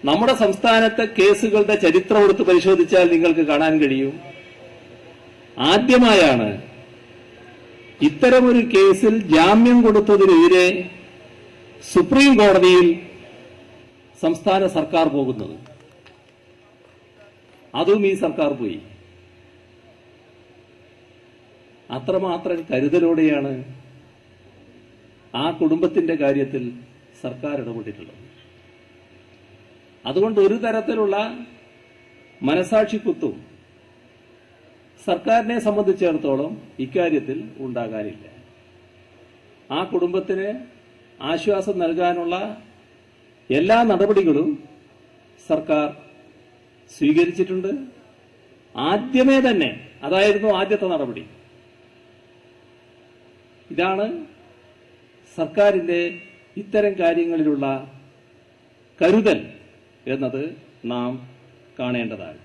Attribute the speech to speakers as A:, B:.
A: നമ്മുടെ സംസ്ഥാനത്തെ കേസുകളുടെ ചരിത്രം എടുത്ത് പരിശോധിച്ചാൽ നിങ്ങൾക്ക് കാണാൻ കഴിയും, ആദ്യമായാണ് ഇത്തരമൊരു കേസിൽ ജാമ്യം കൊടുത്തതിനെതിരെ സുപ്രീം കോടതിയിൽ സംസ്ഥാന സർക്കാർ പോകുന്നത്. അതും ഈ സർക്കാർ പോയി. അത്രമാത്രം കരുതലോടെയാണ് ആ കുടുംബത്തിന്റെ കാര്യത്തിൽ സർക്കാർ ഇടപെട്ടിട്ടുള്ളത്. അതുകൊണ്ട് ഒരു തരത്തിലുള്ള മനസാക്ഷിക്കുത്തും സർക്കാരിനെ സംബന്ധിച്ചിടത്തോളം ഇക്കാര്യത്തിൽ ഉണ്ടാകാനില്ല. ആ കുടുംബത്തിന് ആശ്വാസം നൽകാനുള്ള എല്ലാ നടപടികളും സർക്കാർ സ്വീകരിച്ചിട്ടുണ്ട്. ആദ്യമേ തന്നെ അതായിരുന്നു ആദ്യത്തെ നടപടി. ഇതാണ് സർക്കാരിന്റെ ഇത്തരം കാര്യങ്ങളിലുള്ള കരുതൽ എന്നത് നാം കാണേണ്ടതാണ്.